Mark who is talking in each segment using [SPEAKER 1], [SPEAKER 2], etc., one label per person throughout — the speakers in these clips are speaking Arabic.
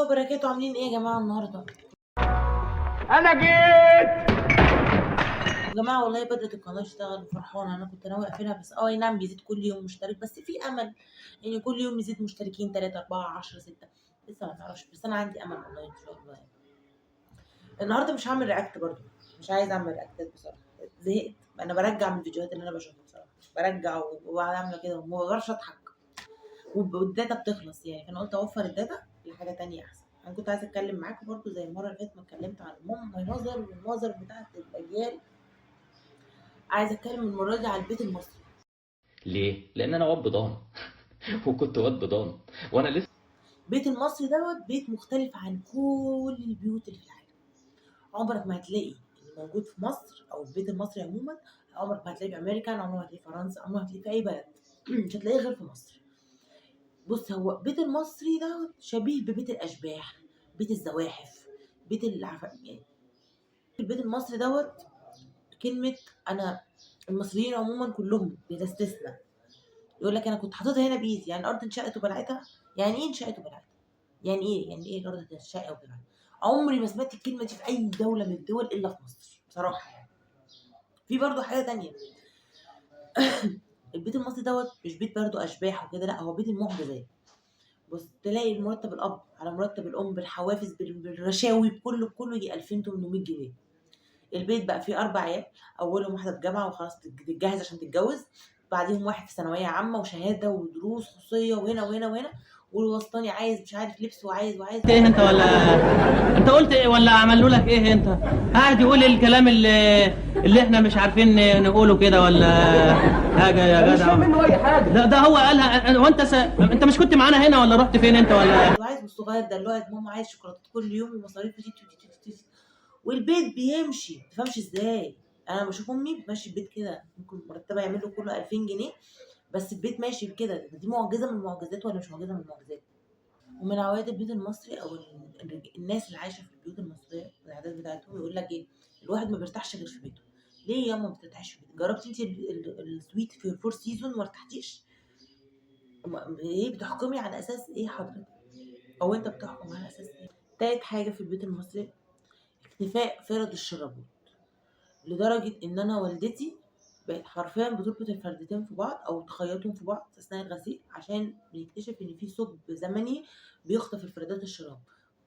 [SPEAKER 1] وبركاته. عاملين ايه يا جماعه النهارده؟
[SPEAKER 2] انا جيت.
[SPEAKER 1] يا جماعه والله بدات القناه تشتغل وفرحانه. انا كنت ناوي اقفلها بس اي نعم بيزيد كل يوم مشترك، بس في امل يعني كل يوم يزيد مشتركين 3 4 10 6. لسه ما تعرفش بس انا عندي امل والله ان شاء الله يعني. النهارده مش هعمل رياكت برضو، مش عايزه اعمل رياكتات بصراحه. زهقت، انا برجع من الفيديوهات اللي انا بشوفها بصراحه، برجع وبقعد اعمل كده وما بقدرش اضحك والداتا بتخلص يعني، فانا قلت اوفر الداتا لحاجه تانية احسن. انا كنت عايزه اتكلم معاكم برضو زي المره اللي فاتت ما اتكلمت عن ماي ماذر والماذر بتاعت الاجيال. عايزه اتكلم المره دي على البيت المصري.
[SPEAKER 3] ليه؟ لأن أنا واد بضان وكنت واد بضان وأنا لسه.
[SPEAKER 1] البيت المصري دوت بيت مختلف عن كل البيوت اللي في العالم. عمرك ما هتلاقي اللي موجود في مصر او البيت المصري عموما، عمرك ما هتلاقيه في امريكا، عمرك ما هتلاقيه في فرنسا، عمرك ما هتلاقيه في اي بلد. مش هتلاقيه غير في مصر. بص، هو بيت المصري دوت شبيه ببيت الاشباح، بيت الزواحف، بيت يعني البيت المصري دوت كلمة. أنا المصريين عموما كلهم بلا استثناء يقول لك أنا كنت حاططها هنا بإيدي، يعني الأرض انشقت وبلعتها. يعني إيه انشقت وبلعتها؟ يعني إيه الأرض هتنشق وبلعتها؟ عمري ما سمعت الكلمة دي في أي دولة من الدول إلا في مصر بصراحة يعني. في برضه حاجة تانية. البيت المصري دوت مش بيت برضه أشباح وكده، لا هو بيت المعجزات. بص، تلاقي المرتب الأب على مرتب الأم بالحوافز بالرشاوي بكله يجي 2800 جنيه. البيت بقى فيه 4 عيال، اولهم واحده في جامعه وخلاص تتجهز عشان تتجوز، بعديهم واحد في ثانويه عامه وشهاده ودروس خصوصيه وهنا وهنا وهنا، والوسطاني عايز مش عارف لبس وعايز
[SPEAKER 2] ايه انت ولا انت قلت ايه ولا عملوا لك ايه انت؟ قاعد يقول الكلام اللي احنا مش عارفين نقوله كده ولا حاجه يا جدع؟ مش فاهم منه اي حاجه. ده هو قالها. وانت انت مش كنت معانا هنا ولا رحت فين انت ولا؟
[SPEAKER 1] وعايز، والصغير ده اللي هو ماما عايز شوكولاتات كل يوم ومصاريف والبيت بيمشي. ما تفهمش ازاي. انا بشوف امي بتمشي البيت كده، ممكن مرتبها يعمل له كله 2000 جنيه، بس البيت ماشي بكده. دي معجزه من المعجزات ولا مش معجزه من المعجزات؟ ومن عوائد البيت المصري او الناس اللي عايشه في البيوت المصريه والعادات بتاعتهم يقول لك ايه؟ الواحد ما بيرتاحش غير في بيته. ليه ياما ما بترتاحش في بيتك؟ جربتي انت السويت في الفور سيزون وما ارتحتيش؟ ايه بتحكمي على اساس ايه حضرتك؟ او انت بتحكم على اساس ايه؟ تالت حاجه في البيت المصري، اختفاء فرد الشرابات. لدرجه ان انا والدتي بقت حرفيا بتربط الفردتين في بعض او تخيطهم في بعض اثناء الغسيل، عشان بنكتشف ان في ثقب زمني بيخطف الفردات الشراب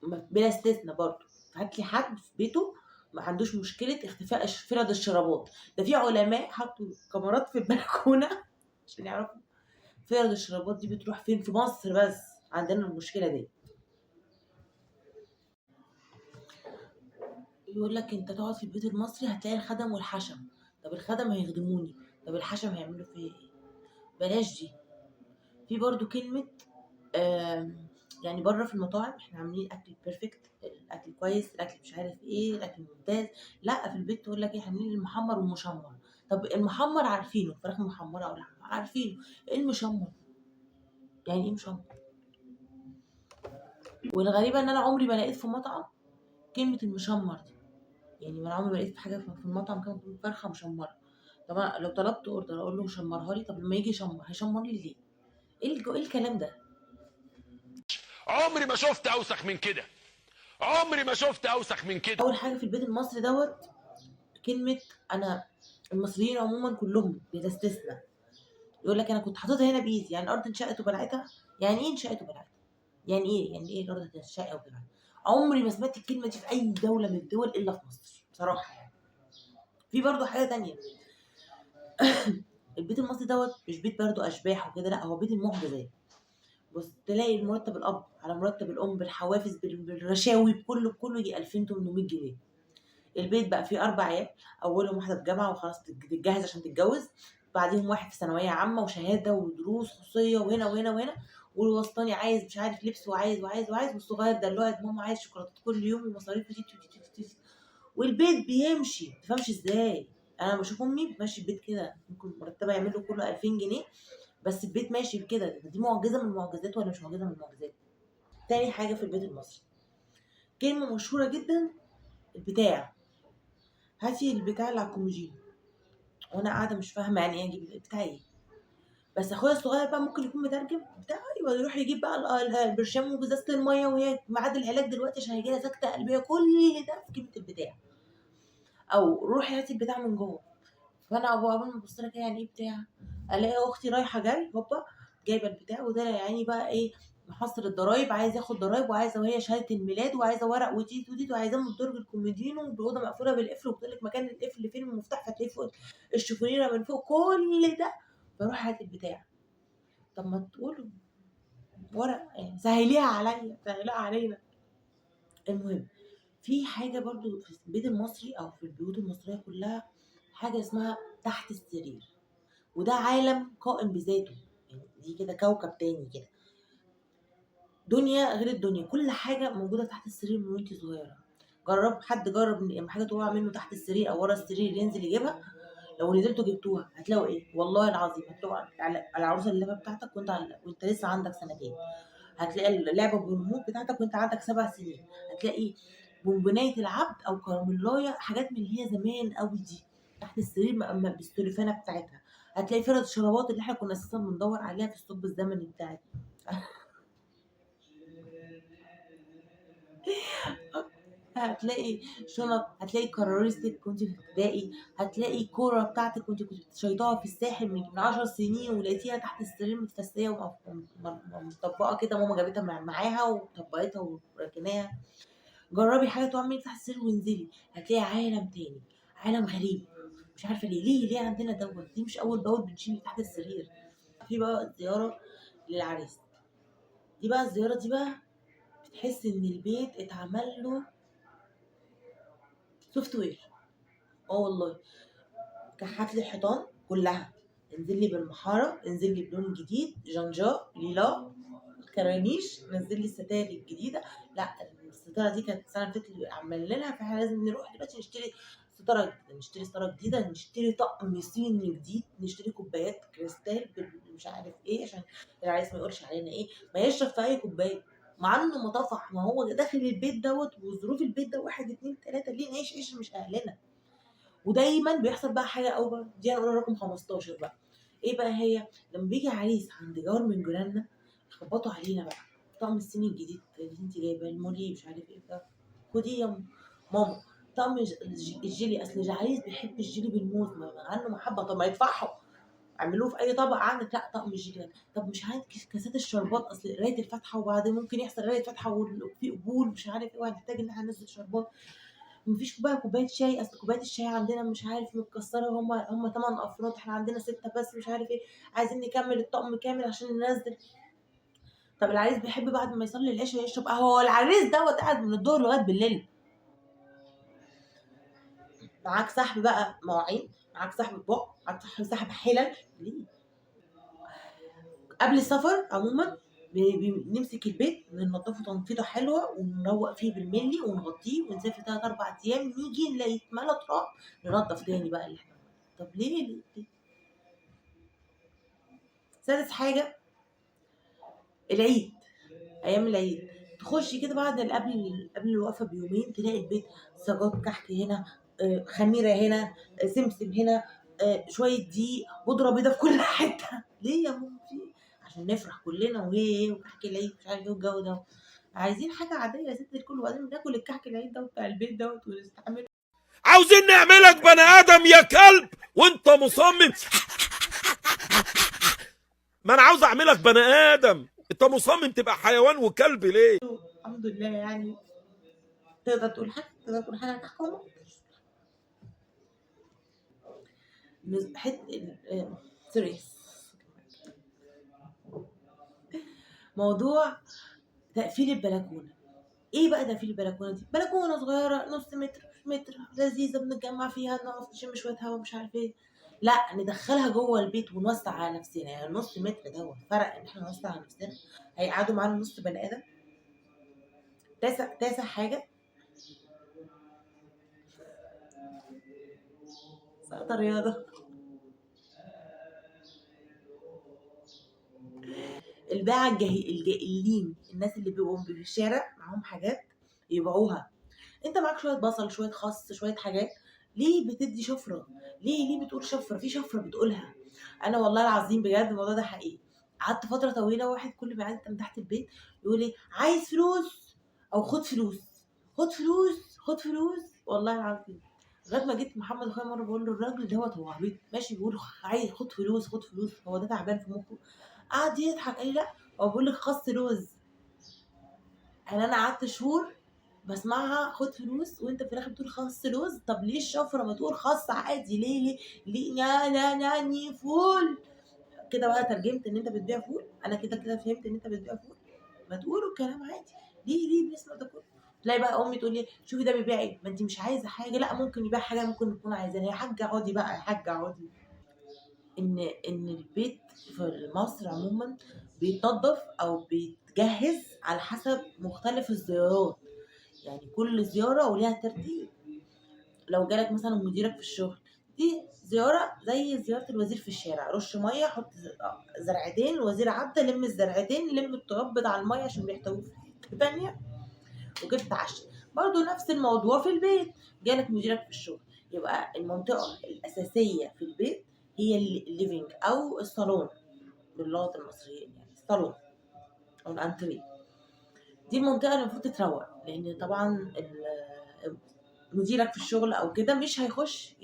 [SPEAKER 1] بلا استثناء. برضه هات لي حد في بيته ما عندوش مشكله اختفاء فرد الشرابات. ده في علماء حطوا كاميرات في البلكونه عشان يعرفوا فرد الشرابات دي بتروح فين. في مصر بس عندنا المشكله دي. يقول لك انت تقعد في البيت المصري هتلاقي الخدم والحشم. طب الخدم هيخدموني، طب الحشم هيعملوا فيا ايه؟ بلاش دي. في برضو كلمة يعني بره في المطاعم احنا عاملين اكل بيرفكت، الاكل كويس، الاكل مش عارف ايه، الاكل ممتاز. لا في البيت تقول لك ايه؟ احنا عاملين المحمر والمشمر. طب المحمر عارفينه، فراخ محمره او لحمه عارفينه. ايه المشمر؟ يعني ايه مشمر؟ والغريبه ان انا عمري ما لقيت في مطعم كلمه المشمر دي. يعني انا عمري ما لقيت حاجه في المطعم كانت فرخه مشمره. طب أنا لو طلبت اوردر اقول له شمرها لي، طب لما يجي يشمر هيشمر لي ليه؟ ايه الكلام ده؟
[SPEAKER 4] عمري ما شفت اوسخ من كده. عمري ما شفت اوسخ من كده.
[SPEAKER 1] اول حاجه في البيت المصري دوت كلمه. انا المصريين عموما كلهم بلا استثناء يقول لك انا كنت حاططها هنا بايدي، يعني الارض انشقت وبلعتها. يعني ايه انشقت وبلعتها؟ يعني ايه الارض هتنشق وبلعتها؟ عمري ما سمعت الكلمه دي في اي دوله من الدول الا في مصر بصراحه يعني. في برضه حاجه تانية. البيت المصري دوت مش بيت برضه اشباح وكده، لا هو بيت المعجزات. بص، تلاقي المرتب الاب على مرتب الام بالحوافز بالرشاوي بكله يجي 2800 جنيه. البيت بقى فيه 4 عيال، اولهم واحده في جامعه وخلاص تتجهز عشان تتجوز، بعديهم واحد في ثانويه عامه وشهاده ودروس خصوصيه وهنا وهنا وهنا، والوسطاني عايز مش عارف لبس وعايز، والصغير ده اللي هو ماما عايز شوكولاتات كل يوم ومصاريف والبيت بيمشي. ما تفهمش ازاي. انا بشوف امي بتمشي البيت كده، ممكن مرتبها يعمل له كله 2000 جنيه، بس البيت ماشي بكده. دي معجزه من المعجزات ولا مش معجزه من المعجزات؟ تاني حاجه في البيت المصري، كلمه مشهوره جدا، البتاع. هاتي البتاع اللي على الكومودينو. وانا قاعده مش فاهمه يعني ايه اجيب بتاع ايه. بس اخويا الصغير بقى ممكن يكون مترجم بتاع، ايوه يروح يجيب بقى البرشام وازازه الميه، وهي ميعاد العلاج دلوقتي عشان هيجيلها سكته قلبيه، كل ده في كلمه البتاع. او روحي هاتي البتاع من جوه. فانا ابو قبل ما ابص لك يعني ايه بتاع، الاقي اختي رايحه جري هوبا جايبه البتاع، وده يعني بقى ايه، محصل الضرايب عايز ياخد ضرايب، وعايزه وهي شهاده الميلاد، وعايزه ورق وديت وديت، وعايزاه من درج الكوميدينو باوضه مقفوله بالقفل، وبتقول لك مكان القفل فين، المفتاح فتلاقيه فوق الشفونيره من فوق كل ده. بروح هات البتاع. طب ما تقولوا ورق يعني، سهليها عليا، سهليها علينا. المهم، في حاجه برضو في البيت المصري او في البيوت المصريه كلها، حاجه اسمها تحت السرير، وده عالم قائم بذاته. يعني دي كده كوكب تاني كده، دنيا غير الدنيا، كل حاجه موجوده تحت السرير من وانت صغيره. حد جرب ان لما حاجه تقع منه تحت السرير او ورا السرير ينزل يجيبها؟ لو نزلتوا جبتوها هتلاقوا ايه؟ والله العظيم هتلاقوا على العروسه اللعبه بتاعتك وانت لسه عندك سنتين، هتلاقي اللعبه بالريموت بتاعتك وانت عندك 7 سنين، هتلاقي بونبونايه العبد او كراميلايه، حاجات من اللي هي زمان قوي دي تحت السرير بالسلوفانه بتاعتها، هتلاقي فرد الشرابات اللي احنا كنا اساسا بندور عليها في الثقب الزمني بتاعتنا. هتلاقي شنط، هتلاقي كراريستك كنت في ابتدائي، هتلاقي كوره بتاعتك كنت شايطاها في الساحل من 10 سنين ولقيتيها تحت السرير متفسيه ومطبقه كده، ماما جابتها معاها وطبقتها وركناها. جربي حاجه تقع منك تحت السرير وانزلي، هتلاقي عالم تاني، عالم غريب. مش عارفه ليه عندنا دوت، دي مش اول باول بنشيل تحت السرير. في بقى زياره للعريس، دي بقى الزياره دي بقى بتحس ان البيت اتعمل له سوفت وير. اه والله، كحت لي الحيطان كلها، انزل لي بالمحاره، انزل لي بلون جديد، جنجا ليلا، كرانيش، نزل لي الستاير الجديده. لا الستاره دي كانت السنه اللي فاتت عمال لها، فاحنا لازم نروح دلوقتي نشتري ستاره جديده، نشتري ستاره جديده، نشتري طقم صيني جديد، نشتري كوبايات كريستال مش عارف ايه، عشان العريس ما يقولش علينا ايه، ما يشرب في اي كوبايه، مع انه ما طفح، ما هو داخل البيت دوت وظروف البيت ده 1 2 3، ليه نعيش عيشه مش اهلنا؟ ودايما بيحصل بقى حاجه اوفر، دي هنقول رقم 15 بقى. ايه بقى هي؟ لما بيجي عريس عند جار من جيراننا يخبطوا علينا بقى، طقم الصيني الجديد اللي انت جايباه المولي مش عارف ايه بتاع، خدي يا ماما طقم الجيلي، اصل العريس بيحب الجيلي بالموز، ما عنه محبه، طب ما يدفعهم اعملوه في اي طبق عندك، لا طقم الجيلي. طب مش عارف كاسات الشربات، اصل قرايه الفاتحه وبعدين ممكن يحصل قرايه فاتحه وفي قبول مش عارف ايه، وهنحتاج ان احنا ننزل شربات. مفيش بقى كوبايه شاي، اصل كوبايه الشاي عندنا مش عارف متكسره، هم 8 افراد، احنا عندنا 6 بس مش عارف ايه، عايزين نكمل الطقم كامل عشان ننزل. طب العريس بيحب بعد ما يصلي العشاء يشرب قهوه، هو العريس دوت قاعد من الظهر لغايه بالليل. معاك سحب بقى مواعين، معاك سحب اطباق، معاك سحب حلل، ليه؟ قبل السفر عموما بنمسك البيت ننضفه تنفيضه حلوه ونروق فيه بالملي ونغطيه ونسافر 3 4 ايام، نيجي نلاقي اتملى تراب، ننضف تاني بقى اللي احنا. طب ليه؟ سادس حاجه، العيد، ايام العيد تخشي كده بعد قبل الوقفه بيومين تلاقي البيت سجاد كحك هنا، خميره هنا، سمسم هنا، شويه دقيق، بودره بيضه في كل حته. ليه يا ماما في إيه؟ عشان نفرح كلنا وكحك العيد مش عارف ايه والجو ده. عايزين حاجه عاديه يا ست الكل، وبعدين بناكل الكحك العيد ده بتاع البيت دوت ونستحمل.
[SPEAKER 4] عاوزين نعملك بني ادم يا كلب وانت مصمم. ما انا عاوز اعملك بني ادم، انت مصمم تبقى حيوان وكلب ليه؟
[SPEAKER 1] الحمد لله يعني. تقدر تقول حاجه عن الحكومه؟ سوري، موضوع تقفيل البلكونه. ايه بقى تقفيل البلكونه دي؟ بلكونه صغيره نص متر متر لذيذه بنتجمع فيها، نقف نشم شويه هوا مش عارف ايه، لا ندخلها جوه البيت ونوسع على نفسنا. يعني نص متر دوت فرق ان احنا نوسع على نفسنا، هيقعدوا معانا نص بني ادم. تاسع حاجه، سقط رياضه. الباعة الجائلين، الناس اللي بيبقوا في الشارع معاهم حاجات يبيعوها، انت معاك شويه بصل شويه خس شويه حاجات، ليه بتدي شفره؟ ليه بتقول شفره؟ في شفره بتقولها. انا والله العظيم بجد الموضوع ده حقيقي. قعدت فتره طويله واحد كل ما يعدي من تحت البيت يقول لي عايز فلوس او خد فلوس، خد فلوس، خد فلوس، والله العظيم. لغايه ما جيت محمد اخويا مره بقول له الراجل دوت هو عبيط ماشي بيقول عايز خد فلوس، خد فلوس، هو ده تعبان في مخه؟ قعد يضحك قال لي لا هو بيقول لك خص لوز. يعني انا قعدت شهور بسمعها خد فلوس وانت في الاخر بتقول خس لوز. طب ليه الشفره ما تقول خس عادي؟ ليه ني فول؟ كده بقى ترجمت ان انت بتبيع فول. انا كده فهمت ان انت بتبيع فول. ما تقولوا الكلام عادي. ليه بنسمع ده كله؟ تلاقي بقى امي تقول لي شوفي ده بيبيع ايه، ما انت مش عايزه حاجه. لا ممكن يبيع حاجه ممكن تكون عايزاها. يا حاجه اقعدي بقى، يا حاجه اقعدي. ان البيت في مصر عموما بيتنضف او بيتجهز على حسب مختلف الزيارات. يعني كل زياره وليها ترتيب. لو جالك مثلا مديرك في الشغل، دي زياره زي زياره الوزير في الشارع، رش ميه، حط زرعتين، الوزير عدى لم الزرعتين، لم التراب بتاع الميه عشان بيحتويه في حته تانيه، وكده اتعشى. برضو نفس الموضوع في البيت. جالك مديرك في الشغل، يبقى المنطقه الاساسيه في البيت هي الليفينج او الصالون باللغه المصريه، يعني الصالون او الانتريه. دي المنطقه اللي المفروض تتروق، لان طبعا مديرك في الشغل او كده مش هيخش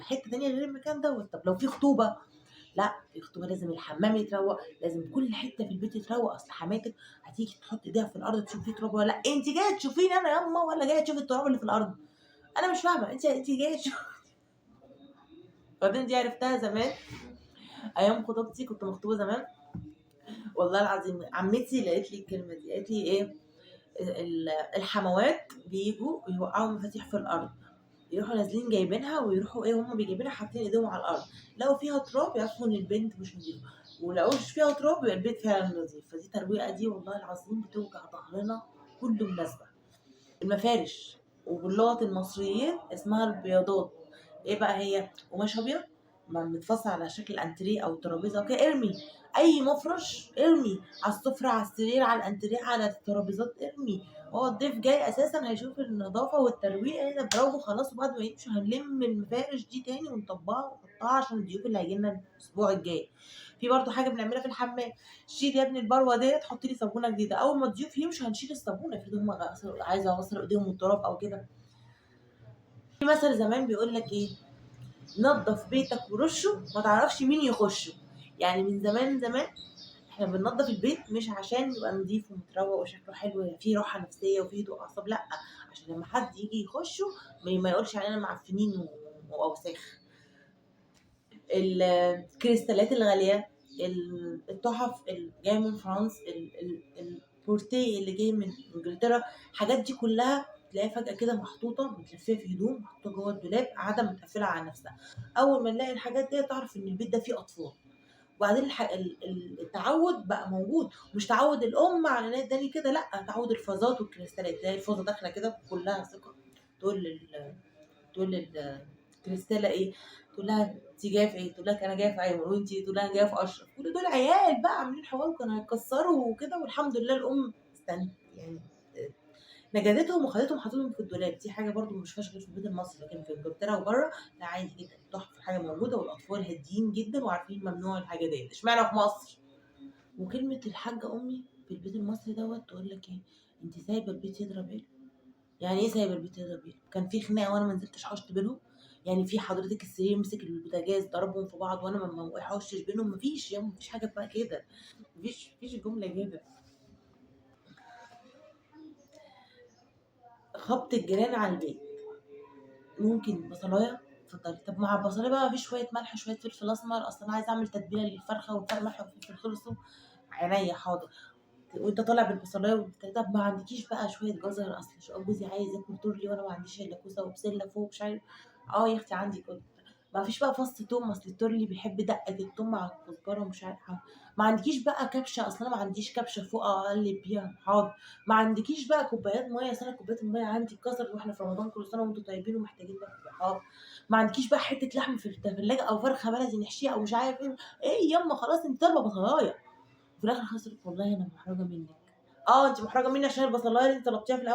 [SPEAKER 1] حته تانية غير المكان دوت. طب لو في خطوبه، لا في خطوبه لازم الحمام يتروق، لازم كل حته في البيت يتروق. اصل حماتك هتيجي تحط ايديها في الارض تشوف فيه تراب ولا لا؟ انت جايه تشوفيني انا ياما ولا جايه تشوفي التراب اللي في الارض؟ انا مش فاهمه. انت جايه تشوفي. بعدين دي عرفتها زمان ايام خطوبتي، كنت مخطوبه زمان. والله العظيم عمتي اللي قالت لي الكلمه دي، قالت لي ايه؟ الحموات بيجوا يوقعوا مفاتيح في الارض، يروحوا نازلين جايبينها ويروحوا ايه هم بيجيبينها حاطين ايديهم على الارض، لو فيها تراب يعرفوا ان البنت مش نظيفه، ولقوش فيها تراب يبقى البيت فعلا نظيف. فدي ترويقه دي والله العظيم بتوجع ظهرنا كل مناسبه. المفارش وباللغه المصريين اسمها البياضات. ايه بقى هي؟ قماش ابيض ما متفصل على شكل انتريه او ترابيزه او كده، ارمي اي مفرش، ارمي على السفره، على السرير، على الانتريه، على الترابيزات، ارمي. هو الضيف جاي اساسا هيشوف النظافه والترويق هنا، برافو خلاص. وبعد ما يمشوا هنلم المفارش دي تاني ونطبقها ونحطها عشان الضيوف اللي هيجيلنا الاسبوع الجاي. في برضه حاجه بنعملها في الحمام، شيل يا ابني البروه ديت حط لي صابونه جديده. اول ما الضيوف يمشوا هنشيل الصابونه، افرض هم عايزه اوصل ايديهم من التراب او كده. في مثل زمان بيقول لك ايه؟ نظف بيتك ورشه ما تعرفش مين يخشه. يعني من زمان زمان احنا بننظف البيت مش عشان يبقى نظيف ومتروق وشكله حلو فيه راحه نفسيه وفيه هدوء اعصاب، لا، عشان لما حد يجي يخشه ما يقولش علينا معفنين واوساخ. الكريستالات الغاليه، التحف اللي جايه من فرنسا، البورتيه اللي جاي من انجلترا، الحاجات دي كلها تلاقيها فجأة كده محطوطة متلفية في هدوم، محطوطة جوه الدولاب، قاعدة متقفلة على نفسها. أول ما نلاقي الحاجات دي تعرف إن البيت ده فيه أطفال. وبعدين التعود بقى موجود، مش تعود الأم على إن الدني كده، لأ، تعود الفازات والكريستالات. تلاقي الفازة داخلة كده كلها ثقة، تقول الكريستالة إيه؟ تقول لها انت جايه في ايه؟ تقول لك انا جايه في ايمن، وانت تقول لها انا جايه في اشرف. كل دول عيال بقى عاملين حوار كانوا هيتكسروا وكده، والحمد لله الام يعني نجدتهم وخدتهم حطيتهم في الدولاب. دي حاجه برضو مش فيهاش غير في البيت المصري، لكن في انجلترا وبره لا عادي جدا، تحفه، حاجه موجوده، والاطفال هاديين جدا وعارفين ممنوع الحاجه ديت. اشمعنى في مصر؟ وكلمه الحاجه امي في البيت المصري دوت تقول لك ايه؟ انت سايبه البيت يضرب ايه؟ يعني ايه سايبه البيت يضرب ايه؟ كان في خناقه وانا ما نزلتش حوشت بينهم؟ يعني في حضرتك السرير مسك البوتاجاز ضربهم في بعض وانا ما حوشتش بينهم؟ مفيش يا مفيش حاجه بقى كده، مفيش جمله كده. خبط الجيران على البيت، ممكن بصلايه اتفضلي. طب مع البصلايه بقى مفيش شويه ملح شويه فلفل اسمر؟ اصلا انا عايزه اعمل تتبيله للفرخه والفرخه ملح وفلفل خلصوا. عينيا حاضر. وانت طالع بالبصلايه طب ما عندكيش بقى شويه جزر؟ اصل جوزي عايز ياكل تورلي وانا ما عنديش الا كوسه وبسله فوق مش عارف. اه يا اختي عندي كل. ما فيش بقى فص توم، اصل التورلي بيحب دقه التوم مع الكزبره ومش عارف. ما عندكيش بقى كبشه؟ اصل انا ما عنديش كبشه فوق اقلب بيها. حاضر. ما عندكيش بقى كوبايات ميه؟ اصل انا كوبايات الميه عندي اتكسرت واحنا في رمضان، كل سنه وانتم طيبين ومحتاجين بقى كوباية. حاضر. ما عندكيش بقى حته لحم في الثلاجه او فرخه بلدي نحشيها او مش عارف ايه؟ ايه ياما خلاص انت طالبه بصلايه. وفي الاخر خسرت. والله انا محرجه منك. اه انت محرجه مني عشان البصلايه اللي انت طلبتيها في الاول.